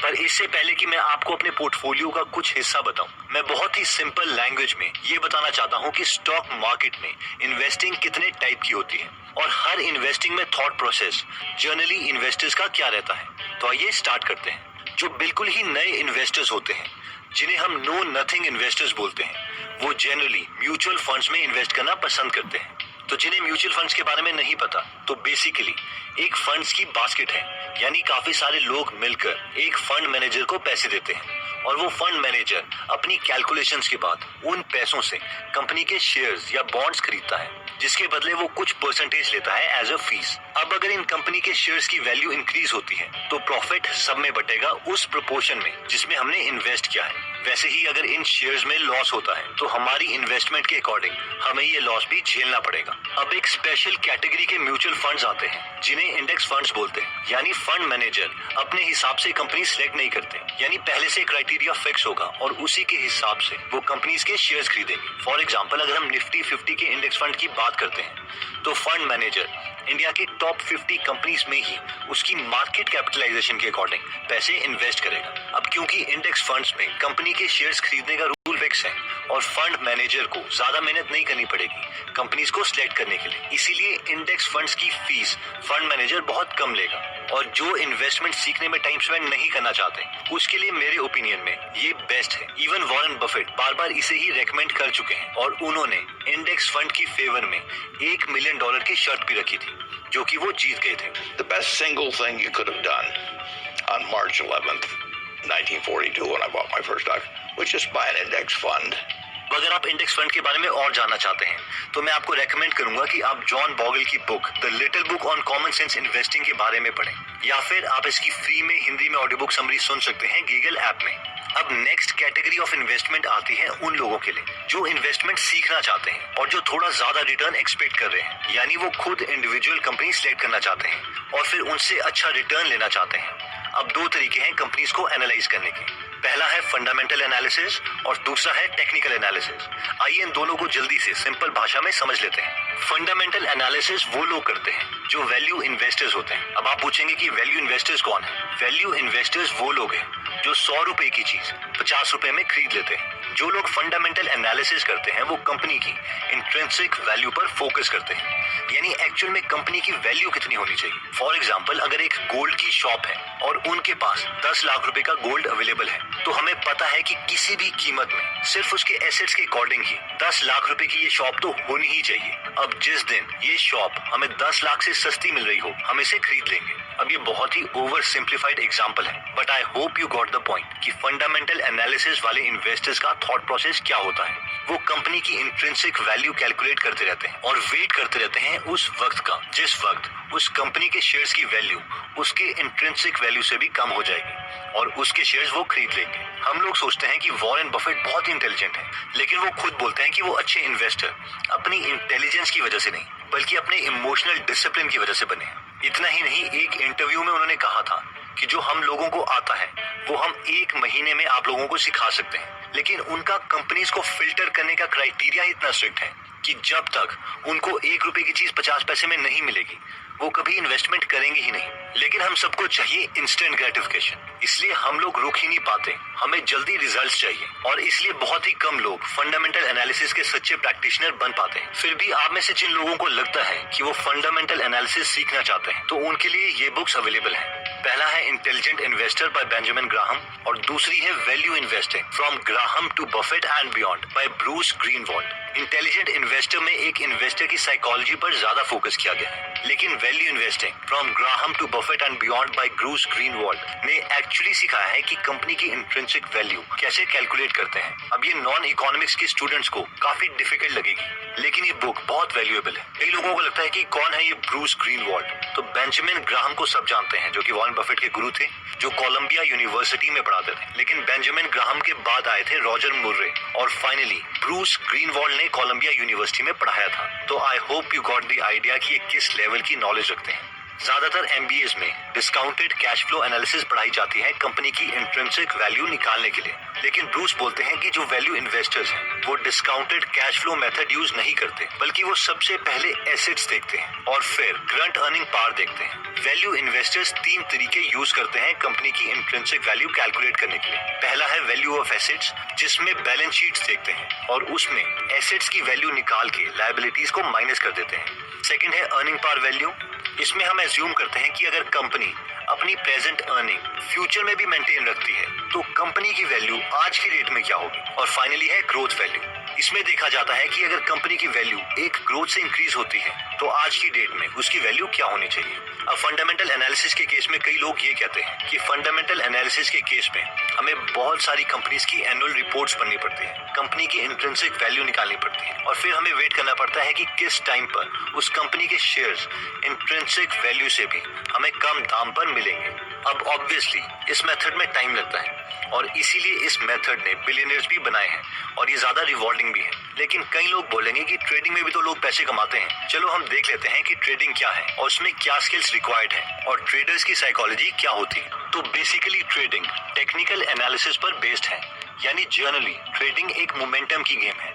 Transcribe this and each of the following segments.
पर इससे पहले कि मैं आपको अपने पोर्टफोलियो का कुछ हिस्सा बताऊं, मैं बहुत ही सिंपल लैंग्वेज में ये बताना चाहता हूं कि स्टॉक मार्केट में इन्वेस्टिंग कितने टाइप की होती है और हर इन्वेस्टिंग में थॉट प्रोसेस जनरली इन्वेस्टर्स का क्या रहता है। तो आइए स्टार्ट करते हैं। जो बिल्कुल ही नए इन्वेस्टर्स होते हैं, जिन्हें हम नो नथिंग इन्वेस्टर्स बोलते हैं, वो जनरली म्यूचुअल फंड्स में इन्वेस्ट करना पसंद करते हैं। तो जिन्हें म्यूचुअल फंड्स के बारे में नहीं पता, तो बेसिकली एक फंड्स की बास्केट है, यानी काफी सारे लोग मिलकर एक फंड मैनेजर को पैसे देते हैं और वो फंड मैनेजर अपनी कैलकुलेशंस के बाद उन पैसों से कंपनी के शेयर्स या बॉन्ड्स खरीदता है, जिसके बदले वो कुछ परसेंटेज लेता है एज अ फीस। अब अगर इन कंपनी के शेयर्स की वैल्यू इंक्रीज होती है तो प्रॉफिट सब में बटेगा उस प्रोपोर्शन में जिसमें हमने इन्वेस्ट किया है। वैसे ही अगर इन शेयर्स में लॉस होता है तो हमारी इन्वेस्टमेंट के अकॉर्डिंग हमें ये लॉस भी झेलना पड़ेगा। अब एक स्पेशल कैटेगरी के म्यूचुअल फंड्स आते हैं जिन्हें इंडेक्स फंड्स बोलते हैं, यानी फंड मैनेजर अपने हिसाब से कंपनी सिलेक्ट नहीं करते, यानी पहले से क्राइटेरिया फिक्स होगा और उसी के हिसाब से वो कंपनीज के शेयर्स खरीदेंगे। फॉर एग्जांपल, अगर हम निफ्टी 50 के इंडेक्स फंड की बात करते हैं तो फंड मैनेजर इंडिया के टॉप 50 कंपनीज में ही उसकी मार्केट कैपिटलाइजेशन के अकॉर्डिंग पैसे इन्वेस्ट करेगा। अब क्योंकि इंडेक्स फंड्स में कंपनी के शेयर्स खरीदने का रूल फिक्स है और फंड मैनेजर को ज्यादा मेहनत नहीं करनी पड़ेगी कंपनीज को सिलेक्ट करने के लिए, इसीलिए इंडेक्स फंड्स की फीस फंड मैनेजर बहुत कम लेगा। और जो इन्वेस्टमेंट सीखने में टाइम स्पेंड नहीं करना चाहते उसके लिए मेरे ओपिनियन में ये बेस्ट है। इवन वॉरेन बफेट बार बार इसे ही रेकमेंड कर चुके हैं और उन्होंने इंडेक्स फंड की फेवर में $1 मिलियन की शर्त भी रखी थी, जो कि वो जीत गए थे। The best single thing you could have done on March 11th, 1942, when I bought my first stock, was just buy an index fund. अगर आप इंडेक्स फंड के बारे में और जानना चाहते हैं तो मैं आपको रेकमेंड करूंगा कि आप जॉन बॉगल की book the little book on common sense investing के बारे में पढ़ें, या फिर आप इसकी फ्री में हिंदी में ऑडियो बुक समरी सुन सकते हैं गूगल ऐप में। अब नेक्स्ट कैटेगरी ऑफ इन्वेस्टमेंट आती है उन लोगों के लिए जो इन्वेस्टमेंट सीखना चाहते हैं और जो थोड़ा ज्यादा रिटर्न एक्सपेक्ट कर रहे हैं, यानी वो खुद इंडिविजुअल कंपनी सिलेक्ट करना चाहते हैं और फिर उनसे अच्छा रिटर्न लेना चाहते हैं। अब दो तरीके हैं कंपनीज को एनालाइज करने के, पहला है फंडामेंटल एनालिसिस और दूसरा है टेक्निकल एनालिसिस। आइए इन दोनों को जल्दी से सिंपल भाषा में समझ लेते हैं। फंडामेंटल एनालिसिस वो लोग करते हैं जो वैल्यू इन्वेस्टर्स होते हैं। अब आप पूछेंगे कि वैल्यू इन्वेस्टर्स कौन है? वैल्यू इन्वेस्टर्स वो लोग हैं जो 100 रुपए की चीज 50 रुपए में खरीद लेते हैं। जो लोग फंडामेंटल एनालिसिस करते हैं वो कंपनी की इंट्रिंसिक वैल्यू पर फोकस करते हैं, यानी एक्चुअल में कंपनी की वैल्यू कितनी होनी चाहिए। फॉर एग्जांपल, अगर एक गोल्ड की शॉप है और उनके पास 10 लाख रुपए का गोल्ड अवेलेबल है, तो हमें पता है कि किसी भी कीमत में सिर्फ उसके एसेट्स के अकॉर्डिंग ही 10 लाख रुपए की ये शॉप तो होनी ही चाहिए। अब जिस दिन ये शॉप हमें 10 लाख से सस्ती मिल रही हो, हम इसे खरीद लेंगे। अब ये बहुत ही ओवर सिंप्लीफाइड एग्जांपल है, but I hope you got the point कि फंडामेंटल एनालिसिस वाले इन्वेस्टर्स का थॉट प्रोसेस क्या होता है। वो कंपनी की इंट्रिंसिक वैल्यू कैलकुलेट करते रहते हैं और वेट करते रहते हैं उस वक्त का जिस वक्त उस कंपनी के शेयर्स की वैल्यू उसके इंट्रिंसिक वैल्यू से भी कम हो जाएगी और उसके शेयर्स वो खरीद लेंगे। हम लोग सोचते हैं कि वॉरेन बफेट बहुत इंटेलिजेंट है, लेकिन वो खुद बोलते हैं कि वो अच्छे इन्वेस्टर अपनी इंटेलिजेंस की वजह से नहीं बल्कि अपने इमोशनल डिसिप्लिन की वजह से बने। इतना ही नहीं, एक इंटरव्यू में उन्होंने कहा था कि जो हम लोगों को आता है वो हम 1 महीने में आप लोगों को सिखा सकते हैं, लेकिन उनका कंपनीज को फिल्टर करने का क्राइटेरिया इतना स्ट्रिक्ट है कि जब तक उनको 1 रुपए की चीज 50 पैसे में नहीं मिलेगी वो कभी इन्वेस्टमेंट करेंगे ही नहीं। लेकिन हम सबको चाहिए इंस्टेंट ग्रेटिफिकेशन, इसलिए हम लोग रुक ही नहीं पाते, हमें जल्दी रिजल्ट्स चाहिए और इसलिए बहुत ही कम लोग फंडामेंटल एनालिसिस के सच्चे प्रैक्टिशनर बन पाते हैं। फिर भी आप में से जिन लोगों को लगता है कि वो फंडामेंटल एनालिसिस सीखना चाहते हैं तो उनके लिए ये बुक्स अवेलेबल है। पहला है Intelligent Investor by Benjamin Graham और दूसरी है Value Investing from Graham to Buffett and Beyond by Bruce Greenwald. Intelligent Investor में एक इन्वेस्टर की साइकोलॉजी पर ज्यादा फोकस किया गया है, लेकिन Value Investing from Graham to Buffett and Beyond by Bruce Greenwald ने एक्चुअली सिखाया है कि कंपनी की इंट्रिंसिक वैल्यू कैसे कैलकुलेट करते हैं। अब ये नॉन इकोनॉमिक्स के स्टूडेंट्स को काफी डिफिकल्ट लगेगी, लेकिन ये बुक बहुत वैल्यूएबल है। कई लोगों को लगता है कि कौन है ये ब्रूस ग्रीनवॉल्ड, तो बेंजामिन ग्राहम को सब जानते हैं, जो कि वॉरेन बफेट के गुरु थे, जो कोलंबिया यूनिवर्सिटी में पढ़ाते थे। लेकिन बेंजामिन ग्राहम के बाद आए थे रॉजर मुर्रे और फाइनली ब्रूस ग्रीनवॉल्ड ने कोलंबिया यूनिवर्सिटी में पढ़ाया था। तो I hope you got the idea कि ये किस लेवल की नॉलेज रखते हैं। ज्यादातर MBAs में डिस्काउंटेड कैश फ्लो एनालिसिस पढ़ाई जाती है कंपनी की इंट्रिंसिक वैल्यू निकालने के लिए, लेकिन ब्रूस बोलते हैं कि जो वैल्यू इन्वेस्टर्स हैं वो discounted cash flow method use नहीं करते, बल्कि वो सबसे पहले एसेट्स देखते हैं और फिर करंट अर्निंग पावर देखते हैं। वैल्यू इन्वेस्टर्स 3 तरीके यूज करते हैं कंपनी की इंट्रिंसिक वैल्यू कैलकुलेट करने के लिए। पहला है वैल्यू ऑफ एसेट्स, जिसमें बैलेंस शीट्स देखते हैं और उसमें एसेट्स की वैल्यू निकाल के लायबिलिटीज को माइनस कर देते हैं। सेकंड है अर्निंग पावर वैल्यू, इसमें हम एज्यूम करते हैं कि अगर कंपनी अपनी प्रेजेंट अर्निंग फ्यूचर में भी मेंटेन रखती है तो कंपनी की वैल्यू आज की डेट में क्या होगी। और फाइनली है ग्रोथ वैल्यू, इसमें देखा जाता है कि अगर कंपनी की वैल्यू एक ग्रोथ से इंक्रीज होती है तो आज की डेट में उसकी वैल्यू क्या होनी चाहिए। अब फंडामेंटल एनालिसिस के केस में कई लोग ये कहते हैं कि फंडामेंटल एनालिसिस के केस में हमें बहुत सारी कंपनीज की एनुअल रिपोर्ट्स पढ़नी पड़ती है, कंपनी की इंट्रिंसिक वैल्यू निकालनी पड़ती है और फिर हमें वेट करना पड़ता है कि किस टाइम पर उस कंपनी के शेयर्स इंट्रिंसिक वैल्यू से भी हमें कम दाम पर मिलेंगे। अब ऑब्वियसली इस मेथड में टाइम लगता है और इसीलिए इस मेथड ने बिलियनियर्स भी बनाए हैं और ये ज्यादा रिवॉर्डिंग भी है। लेकिन कई लोग बोलेंगे कि ट्रेडिंग में भी तो लोग पैसे कमाते हैं। चलो हम देख लेते हैं कि ट्रेडिंग क्या है और उसमें क्या स्किल्स रिक्वायर्ड है और ट्रेडर्स की साइकोलॉजी क्या होती है। तो बेसिकली ट्रेडिंग टेक्निकल एनालिसिस पर बेस्ड है, यानी जनरली ट्रेडिंग एक मोमेंटम की गेम है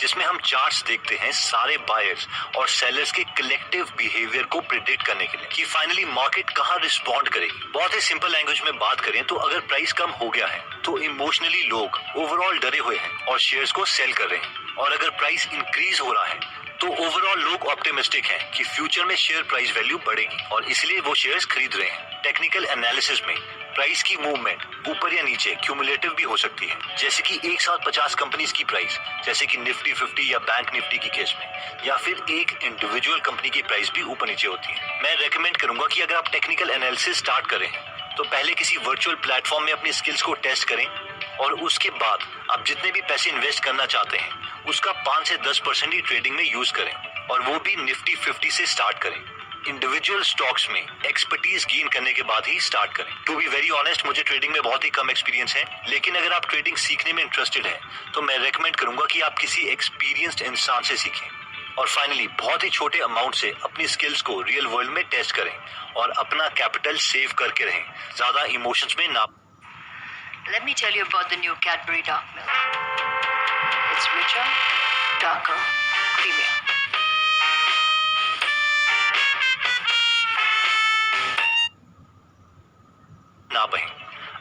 जिसमें हम चार्ट्स देखते हैं सारे बायर्स और सेलर्स के कलेक्टिव बिहेवियर को प्रिडिक्ट करने के लिए कि फाइनली मार्केट कहां रिस्पॉन्ड करेगी। बहुत ही सिंपल लैंग्वेज में बात करें तो अगर प्राइस कम हो गया है तो इमोशनली लोग ओवरऑल डरे हुए हैं और शेयर्स को सेल कर रहे हैं, और अगर प्राइस इंक्रीज हो रहा है तो ओवरऑल लोग ऑप्टिमिस्टिक हैं कि फ्यूचर में शेयर प्राइस वैल्यू बढ़ेगी और इसलिए वो शेयर्स खरीद रहे हैं। टेक्निकल एनालिसिस में प्राइस की मूवमेंट ऊपर या नीचे क्यूमुलेटिव भी हो सकती है, जैसे कि एक साथ 50 कंपनीज की प्राइस, जैसे कि निफ्टी 50 या बैंक निफ्टी की केस में, या फिर एक इंडिविजुअल कंपनी की प्राइस भी ऊपर नीचे होती है। मैं रेकमेंड करूंगा कि अगर आप टेक्निकल एनालिसिस स्टार्ट करें तो पहले किसी वर्चुअल प्लेटफॉर्म में अपनी स्किल्स को टेस्ट करें और उसके बाद आप जितने भी पैसे इन्वेस्ट करना चाहते हैं उसका 5 से 10% ही ट्रेडिंग में यूज करें और वो भी निफ्टी 50 से स्टार्ट करें। इंडिविजुअल स्टॉक्स में एक्सपर्टीज गेन करने के बाद ही स्टार्ट करें। टू बी वेरी ऑनेस्ट, मुझे ट्रेडिंग में बहुत ही कम एक्सपीरियंस है, लेकिन अगर आप ट्रेडिंग सीखने में इंटरेस्टेड हैं तो मैं रेकमेंड करूंगा कि आप किसी एक्सपीरियंस्ड इंसान से सीखें। और फाइनली बहुत ही छोटे अमाउंट से अपनी स्किल्स को रियल वर्ल्ड में टेस्ट करें और अपना कैपिटल सेव करके रहें, ज्यादा इमोशंस में ना। Let me tell you about the new Cadbury Dark Milk. It's richer, darker, creamier. ना बहें।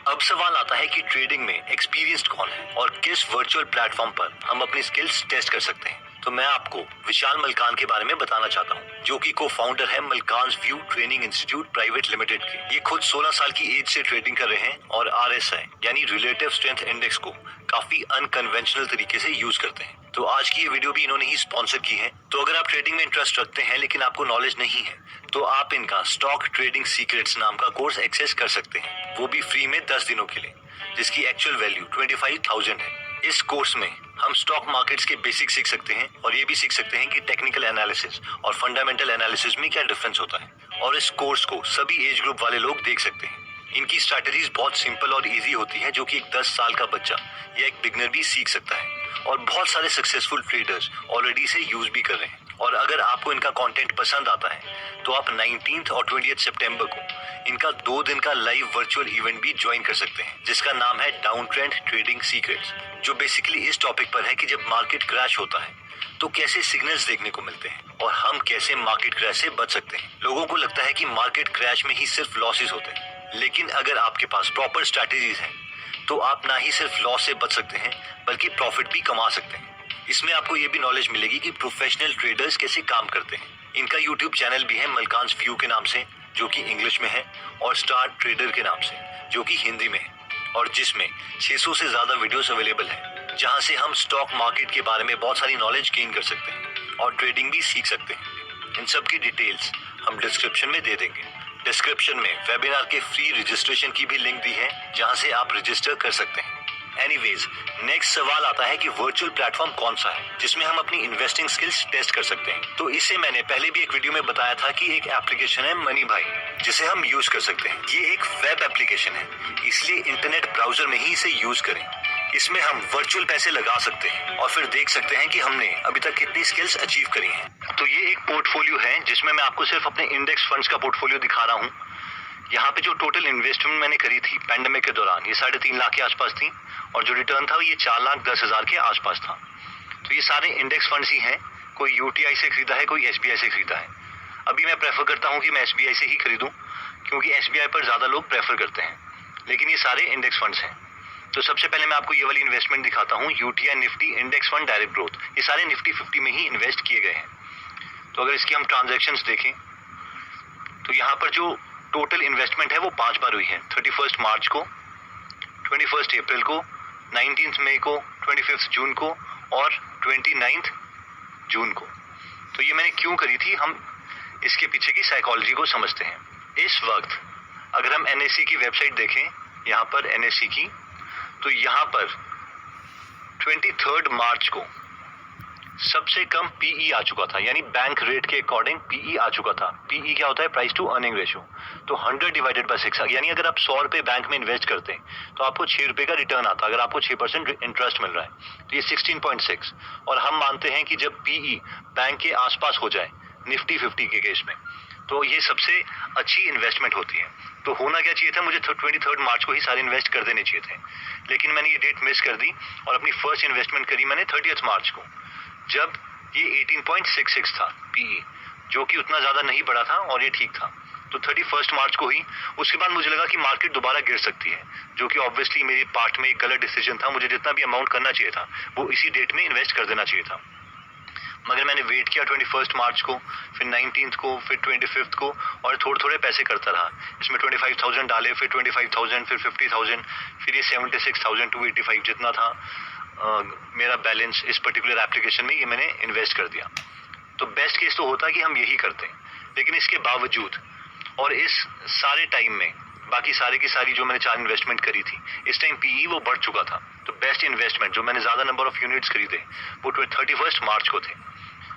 अब सवाल आता है कि ट्रेडिंग में एक्सपीरियंस्ड कौन है और किस वर्चुअल प्लेटफॉर्म पर हम अपनी स्किल्स टेस्ट कर सकते हैं। तो मैं आपको विशाल मलकान के बारे में बताना चाहता हूँ, जो कि को फाउंडर है Malkan view training institute private limited के। ये खुद 16 साल की एज से ट्रेडिंग कर रहे हैं और RSI यानी रिलेटिव स्ट्रेंथ इंडेक्स को काफी अनकन्वेंशनल तरीके से यूज करते हैं। तो आज की ये वीडियो भी इन्होंने ही स्पॉन्सर की है। तो अगर आप ट्रेडिंग में इंटरेस्ट रखते हैं लेकिन आपको नॉलेज नहीं है तो आप इनका स्टॉक ट्रेडिंग सीक्रेट्स नाम का कोर्स एक्सेस कर सकते हैं, वो भी फ्री में 10 दिनों के लिए, जिसकी एक्चुअल वैल्यू 25,000 है। इस कोर्स में हम स्टॉक मार्केट्स के बेसिक सीख सकते हैं और ये भी सीख सकते हैं कि टेक्निकल एनालिसिस और फंडामेंटल एनालिसिस में क्या डिफरेंस होता है। और इस कोर्स को सभी एज ग्रुप वाले लोग देख सकते हैं। इनकी स्ट्रैटेजीज बहुत सिंपल और इजी होती है, जो कि एक 10 साल का बच्चा या एक बिगनर भी सीख सकता है और बहुत सारे सक्सेसफुल ट्रेडर्स ऑलरेडी इसे यूज भी कर रहे हैं। और अगर आपको इनका कंटेंट पसंद आता है तो आप 19 और 20 सितंबर को इनका 2 दिन का लाइव वर्चुअल इवेंट भी ज्वाइन कर सकते हैं, जिसका नाम है डाउन ट्रेंड ट्रेडिंग सीक्रेट्स, जो बेसिकली इस टॉपिक पर है कि जब मार्केट क्रैश होता है तो कैसे सिग्नल्स देखने को मिलते हैं और हम कैसे मार्केट क्रैश से बच सकते हैं। लोगों को लगता है कि मार्केट क्रैश में ही सिर्फ लॉसेस होते हैं, लेकिन अगर आपके पास प्रॉपर स्ट्रैटेजीज हैं तो आप ना ही सिर्फ लॉस से बच सकते हैं बल्कि प्रॉफिट भी कमा सकते हैं। इसमें आपको ये भी नॉलेज मिलेगी कि प्रोफेशनल ट्रेडर्स कैसे काम करते हैं। इनका यूट्यूब चैनल भी है मलकान व्यू के नाम से, जो कि इंग्लिश में है, और स्टार ट्रेडर के नाम से, जो कि हिंदी में है, और जिसमें 600 से ज्यादा वीडियोस अवेलेबल है, जहां से हम स्टॉक मार्केट के बारे में बहुत सारी नॉलेज गेन कर सकते हैं और ट्रेडिंग भी सीख सकते हैं। इन सब की डिटेल्स हम डिस्क्रिप्शन में दे देंगे। डिस्क्रिप्शन में वेबिनार के फ्री रजिस्ट्रेशन की भी लिंक दी है, जहां से आप रजिस्टर कर सकते हैं। एनीवेज, नेक्स्ट सवाल आता है कि वर्चुअल प्लेटफॉर्म कौन सा है जिसमें हम अपनी इन्वेस्टिंग स्किल्स टेस्ट कर सकते हैं। तो इसे मैंने पहले भी एक वीडियो में बताया था कि एक एप्लीकेशन है मनी भाई, जिसे हम यूज कर सकते हैं। ये एक वेब एप्लीकेशन है, इसलिए इंटरनेट ब्राउजर में ही इसे यूज करें। इसमें हम वर्चुअल पैसे लगा सकते हैं और फिर देख सकते हैं कि हमने अभी तक कितनी स्किल्स अचीव करी हैं। तो ये एक पोर्टफोलियो है जिसमें मैं आपको सिर्फ अपने इंडेक्स फंड्स का पोर्टफोलियो दिखा रहा हूँ। यहाँ पे जो टोटल इन्वेस्टमेंट मैंने करी थी पैंडेमिक के दौरान ये 3.5 लाख के आसपास थी और जो रिटर्न था ये 4,10,000 के आसपास था। तो ये सारे इंडेक्स फंड्स ही हैं, कोई यूटीआई से खरीदा है, कोई एसबीआई से खरीदा है। अभी मैं प्रेफर करता हूँ कि मैं एसबीआई से ही खरीदूँ क्योंकि एसबीआई पर ज़्यादा लोग प्रेफर करते हैं, लेकिन ये सारे इंडेक्स फंड्स हैं। तो सबसे पहले मैं आपको ये वाली इन्वेस्टमेंट दिखाता हूँ, UTI Nifty index fund direct growth. ये सारे निफ्टी 50 में ही इन्वेस्ट किए गए हैं। तो अगर इसकी हम ट्रांजैक्शंस देखें तो यहाँ पर जो टोटल इन्वेस्टमेंट है वो 5 बार हुई है, 31 मार्च को, 21 अप्रैल को, 19 मई को, 25 जून को और 29 जून को। तो ये मैंने क्यों करी थी, हम इसके पीछे की साइकोलॉजी को समझते हैं। इस वक्त अगर हम एनएससी की वेबसाइट देखें, यहाँ पर एनएससी की, तो यहाँ पर 23 मार्च को सबसे कम पीई आ चुका था, यानी बैंक रेट के अकॉर्डिंग पीई आ चुका था। पीई क्या होता है, प्राइस टू अर्निंग रेशियो। तो 100 डिवाइडेड बाय 6, यानी अगर आप 100 रुपये बैंक में इन्वेस्ट करते हैं तो आपको 6 रुपये का रिटर्न आता, अगर आपको 6% इंटरेस्ट मिल रहा है तो ये 16.6। और हम मानते हैं कि जब पीई बैंक के आसपास हो जाए निफ्टी 50 के केस में तो ये सबसे अच्छी इन्वेस्टमेंट होती है। तो होना क्या चाहिए था, मुझे 23 मार्च को ही सारे इन्वेस्ट कर देने चाहिए थे, लेकिन मैंने ये डेट मिस कर दी और अपनी फर्स्ट इन्वेस्टमेंट करी मैंने 30 मार्च को, जब ये 18.66 था पीई, जो कि उतना ज़्यादा नहीं बढ़ा था और ये ठीक था। तो 31 मार्च को ही, उसके बाद मुझे लगा कि मार्केट दोबारा गिर सकती है, जो कि ऑब्वियसली मेरी पार्ट में एक गलत डिसीजन था। मुझे जितना भी अमाउंट करना चाहिए था वो इसी डेट में इन्वेस्ट कर देना चाहिए था, मगर मैंने वेट किया 21 मार्च को, फिर 19 को, फिर 25 को और थोड़े थोड़े पैसे करता रहा। इसमें 25,000 डाले, फिर 25,000, फिर 50,000, फिर ये 76,285 जितना था मेरा बैलेंस इस पर्टिकुलर एप्लीकेशन में, ये मैंने इन्वेस्ट कर दिया। तो बेस्ट केस तो होता कि हम यही करते, लेकिन इसके बावजूद और इस सारे टाइम में बाकी सारे की सारी जो मैंने 4 इन्वेस्टमेंट करी थी, इस टाइम पीई वो बढ़ चुका था। तो बेस्ट इन्वेस्टमेंट जो मैंने ज़्यादा नंबर ऑफ यूनिट्स खरीदे वो 31 मार्च को थे।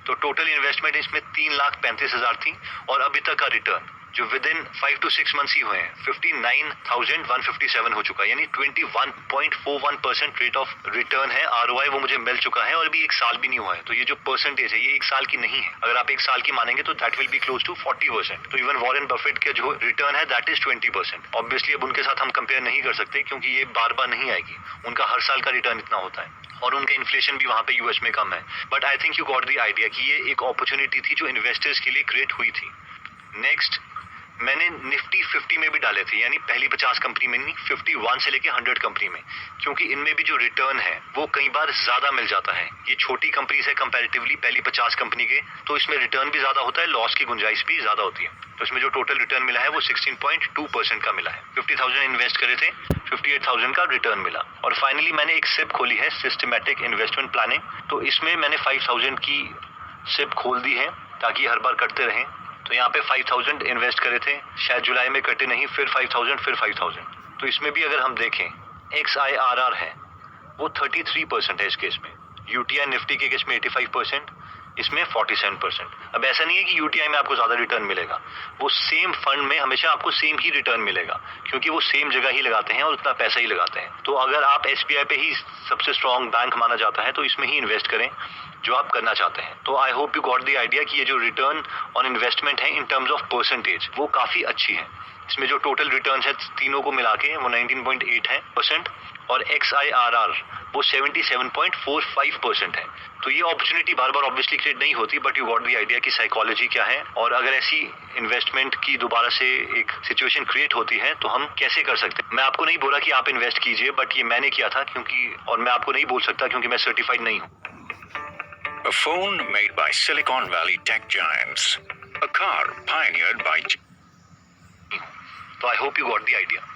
तो टोटल इन्वेस्टमेंट इसमें 3,35,000 थी और अभी तक का रिटर्न जो विद इन 5 to 6 मंथ्स ही हुए हैं 59,157 हो चुका है, यानी 21.41% रेट ऑफ रिटर्न है। आरओआई वो मुझे मिल चुका है और अभी 1 साल भी नहीं हुआ है। तो ये जो परसेंटेज है ये 1 साल की नहीं है, अगर आप 1 साल की मानेंगे तो that will be close to 40%। तो इवन वॉरेन बफेट का जो रिटर्न है दैट इज 20%। ऑब्वियसली अब उनके साथ हम कंपेयर नहीं कर सकते क्योंकि ये बार बार नहीं आएगी, उनका हर साल का रिटर्न इतना होता है और उनका इन्फ्लेशन भी वहाँ पे यूएस में कम है। But I think you got the idea कि ये एक अपॉर्चुनिटी थी जो इन्वेस्टर्स के लिए क्रिएट हुई थी। नेक्स्ट मैंने निफ्टी 50 में भी डाले थे, यानी पहली 50 कंपनी में नहीं, 51 से लेके 100 कंपनी में, क्योंकि इनमें भी जो रिटर्न है वो कई बार ज्यादा मिल जाता है। ये छोटी कंपनी से कंपैरेटिवली पहली 50 कंपनी के, तो इसमें रिटर्न भी ज्यादा होता है, लॉस की गुंजाइश भी ज्यादा होती है। तो इसमें जो टोटल रिटर्न मिला है वो 16.2% का मिला है। 50,000 इन्वेस्ट करे थे, 58,000 का रिटर्न मिला। और फाइनली मैंने एक सिप खोली है, सिस्टमैटिक इन्वेस्टमेंट प्लानिंग। तो इसमें मैंने 5,000 की सिप खोल दी है ताकि हर बार कटते रहें। तो यहाँ पे 5,000 इन्वेस्ट करे थे, शायद जुलाई में कटे नहीं, फिर 5,000, फिर 5,000। तो इसमें भी अगर हम देखें XIRR है वो 33% है इस केस में। यूटीआई निफ्टी के केस में 85%, इसमें 47%। अब ऐसा नहीं है कि यूटीआई में आपको ज्यादा रिटर्न मिलेगा, वो सेम फंड में हमेशा आपको सेम ही रिटर्न मिलेगा क्योंकि वो सेम जगह ही लगाते हैं और उतना पैसा ही लगाते हैं। तो अगर आप एसबीआई पे ही सबसे स्ट्रॉन्ग बैंक माना जाता है तो इसमें ही इन्वेस्ट करें जो आप करना चाहते हैं। तो I hope you got the idea कि ये जो रिटर्न ऑन इन्वेस्टमेंट है इन टर्म्स ऑफ परसेंटेज वो काफी अच्छी है। इसमें जो टोटल रिटर्न है तीनों को मिला के वो 19.8 है % और XIRR वो 77.45% है। तो ये अपॉर्चुनिटी बार बार ऑब्वियसली क्रिएट नहीं होती, but you got the idea की साइकोलॉजी क्या है और अगर ऐसी इन्वेस्टमेंट की दोबारा से एक सिचुएशन क्रिएट होती है तो हम कैसे कर सकते हैं। मैं आपको नहीं बोला कि आप इन्वेस्ट कीजिए, बट ये मैंने किया था क्योंकि, और मैं आपको नहीं बोल सकता क्योंकि मैं सर्टिफाइड नहीं हूँ। A phone made by Silicon Valley tech giants. A car pioneered by... तो I hope you got the idea.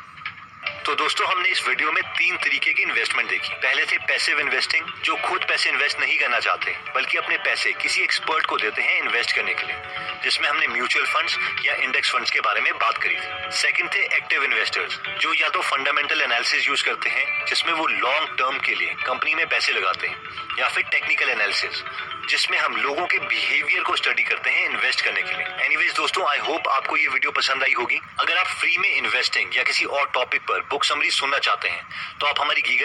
तो दोस्तों हमने इस वीडियो में 3 तरीके की इन्वेस्टमेंट देखी। पहले थे पैसिव इन्वेस्टिंग, जो खुद पैसे इन्वेस्ट नहीं करना चाहते बल्कि अपने पैसे किसी एक्सपर्ट को देते हैं इन्वेस्ट करने के लिए, जिसमें हमने म्यूचुअल फंड्स या इंडेक्स फंड्स के बारे में बात करी थी। सेकंड थे एक्टिव इन्वेस्टर्स, जो या तो फंडामेंटल एनालिसिस यूज करते हैं जिसमें वो लॉन्ग टर्म के लिए कंपनी में पैसे लगाते हैं, या फिर टेक्निकल एनालिसिस जिसमें हम लोगों के बिहेवियर को स्टडी करते हैं इन्वेस्ट करने के लिए। एनीवेज दोस्तों, आई होप आपको ये वीडियो पसंद आई होगी। अगर आप फ्री में इन्वेस्टिंग या किसी और टॉपिक पर बुक समरी सुनना चाहते हैं तो आप हमारी गीगल